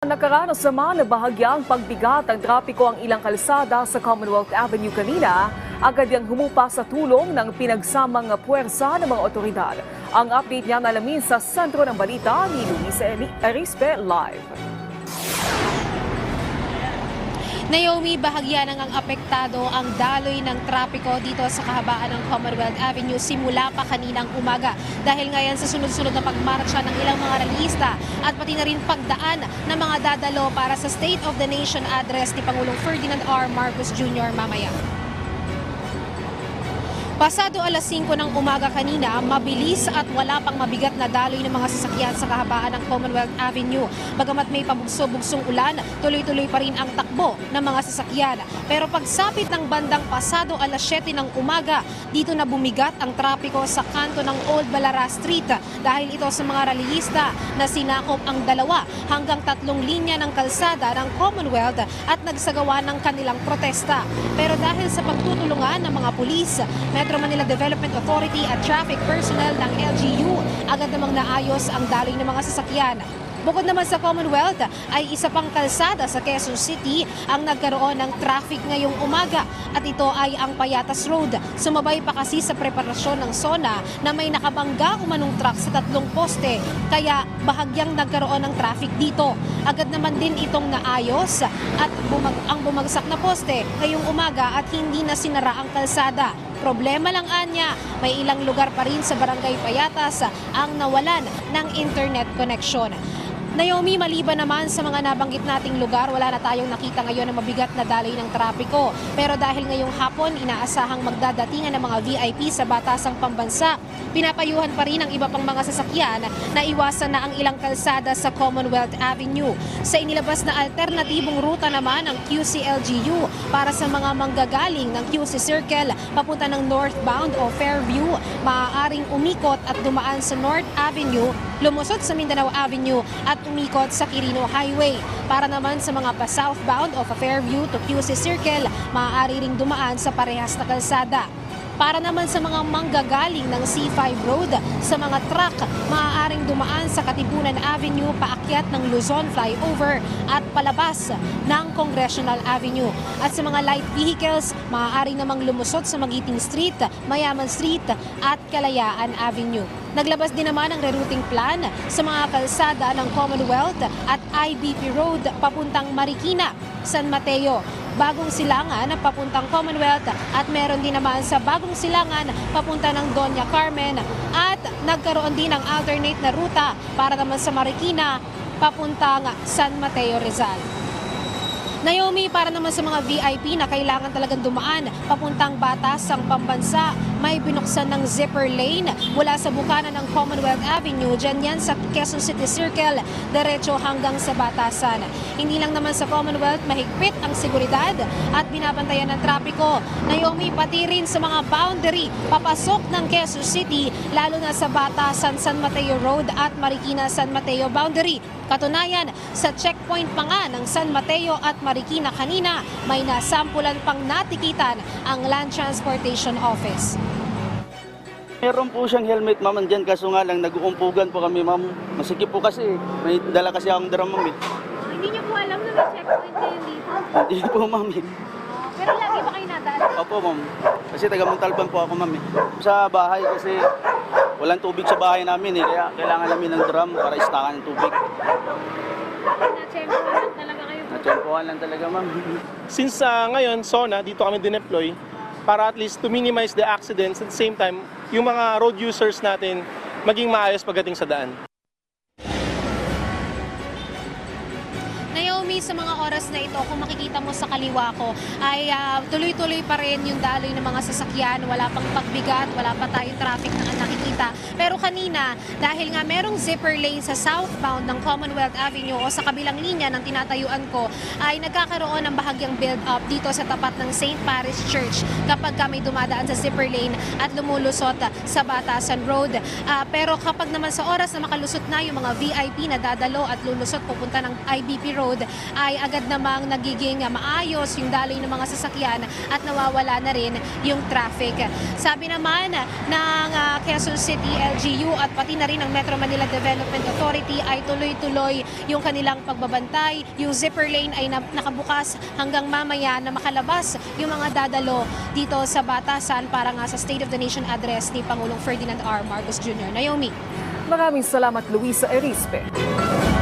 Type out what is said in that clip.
Nakaranas naman na bahagyang pagbigat ng trapiko ang ilang kalsada sa Commonwealth Avenue kanina, agad yang humupa sa tulong ng pinagsamang puwersa ng mga otoridad. Ang update niya alamin sa sentro ng balita ni Luis Arispe Live. Naomi, bahagya nang ang apektado ang daloy ng trapiko dito sa kahabaan ng Commonwealth Avenue simula pa kaninang umaga. Dahil ngayon sa sunod-sunod na pagmarcha ng ilang mga rallyista at pati na rin pagdaan ng mga dadalo para sa State of the Nation address ni Pangulong Ferdinand R. Marcos Jr. mamaya. Pasado alas 5 ng umaga kanina, mabilis at wala pang mabigat na daloy ng mga sasakyan sa kahabaan ng Commonwealth Avenue. Bagamat may pabugso-bugsong ulan, tuloy-tuloy pa rin ang takbo ng mga sasakyan. Pero pagsapit ng bandang pasado alas 7 ng umaga, dito na bumigat ang trapiko sa kanto ng Old Balara Street dahil ito sa mga rallyista na sinakop ang 2 hanggang 3 linya ng kalsada ng Commonwealth at nagsagawa ng kanilang protesta. Pero dahil sa pagtutulungan ng mga pulis, Metro Manila Development Authority at traffic personnel ng LGU, agad namang naayos ang daloy ng mga sasakyan. Bukod naman sa Commonwealth, ay isa pang kalsada sa Quezon City ang nagkaroon ng traffic ngayong umaga at ito ay ang Payatas Road. Sumabay pa kasi sa preparasyon ng SONA na may nakabangga umanong truck sa 3 poste kaya bahagyang nagkaroon ng traffic dito. Agad naman din itong naayos at ang bumagsak na poste ngayong umaga at hindi na sinara ang kalsada. Problema lang anya, may ilang lugar pa rin sa Barangay Payatas ang nawalan ng internet connection. Naomi, maliban naman sa mga nabanggit nating lugar, wala na tayong nakita ngayon ng mabigat na daloy ng trapiko. Pero dahil ngayong hapon, inaasahang magdadatingan ng mga VIP sa batasang pambansa, pinapayuhan pa rin ang iba pang mga sasakyan na iwasan na ang ilang kalsada sa Commonwealth Avenue. Sa inilabas na alternatibong ruta naman ng QCLGU para sa mga manggagaling ng QC Circle papunta ng northbound o Fairview, maaaring umikot at dumaan sa North Avenue, lumusot sa Mindanao Avenue at umikot sa Quirino Highway. Para naman sa mga pa-southbound o Fairview to QC Circle, maaari ring dumaan sa parehas na kalsada. Para naman sa mga manggagaling ng C5 Road, sa mga truck, maaaring dumaan sa Katipunan Avenue paakyat ng Luzon Flyover at palabas ng Congressional Avenue. At sa mga light vehicles, maaari namang lumusot sa Magiting Street, Mayaman Street at Kalayaan Avenue. Naglabas din naman ang rerouting plan sa mga kalsada ng Commonwealth at IBP Road papuntang Marikina, San Mateo, Bagong Silangan papuntang Commonwealth at meron din naman sa Bagong Silangan papunta ng Doña Carmen at nagkaroon din ng alternate na ruta para naman sa Marikina papuntang San Mateo, Rizal. Naomi, para naman sa mga VIP na kailangan talagang dumaan papuntang Batasang Pambansa, may binuksan ng zipper lane mula sa bukana ng Commonwealth Avenue, dyan yan sa Quezon City Circle, diretso hanggang sa Batasan. Hindi lang naman sa Commonwealth, mahigpit ang seguridad at binabantayan ng trapiko. Naomi, pati rin sa mga boundary papasok ng Quezon City, lalo na sa Batasan, San Mateo Road at Marikina, San Mateo boundary. Katunayan, sa checkpoint pa nga ng San Mateo at Marikina kanina, may nasampulan pang natikitan ang Land Transportation Office. Meron po siyang helmet, ma'am, andyan, kaso nga lang nag-uumpugan po kami, ma'am. Masikip po kasi, may dala kasi akong drum, ma'am. Hindi niyo po alam na may checkpoint kayo dito? Hindi po, ma'am. Pero lagi ba kayo nadaan? Opo, ma'am. Kasi taga Montalban po ako, ma'am. Sa bahay kasi walang tubig sa bahay namin, kaya kailangan namin ng drum para istakan ng tubig. Na-tempohan lang talaga kayo? Natsempohan lang talaga, ma'am. Since ngayon, SONA, dito kami dineploy para at least to minimize the accidents at the same time, yung mga road users natin maging maayos pagdating sa daan. Naomi, sa mga oras na ito, kung makikita mo sa kaliwa ko, ay tuloy-tuloy pa rin yung daloy ng mga sasakyan. Wala pang pagbigat, wala pa tayong traffic na nakikita. Pero kanina, dahil nga merong zipper lane sa southbound ng Commonwealth Avenue o sa kabilang linya ng tinatayuan ko, ay nagkakaroon ng bahagyang build-up dito sa tapat ng St. Paris Church kapag kami dumadaan sa zipper lane at lumulusot sa Batasan Road. Pero kapag naman sa oras na makalusot na yung mga VIP na dadalo at lulusot pupunta ng IBP Road, ay agad namang nagiging maayos yung daloy ng mga sasakyan at nawawala na rin yung traffic. Sabi naman ng Quezon City LGU at pati na rin ng Metro Manila Development Authority ay tuloy-tuloy yung kanilang pagbabantay. Yung zipper lane ay nakabukas hanggang mamaya na makalabas yung mga dadalo dito sa Batasan para nga sa State of the Nation address ni Pangulong Ferdinand R. Marcos Jr. Naomi. Maraming salamat, Luisa Erispe.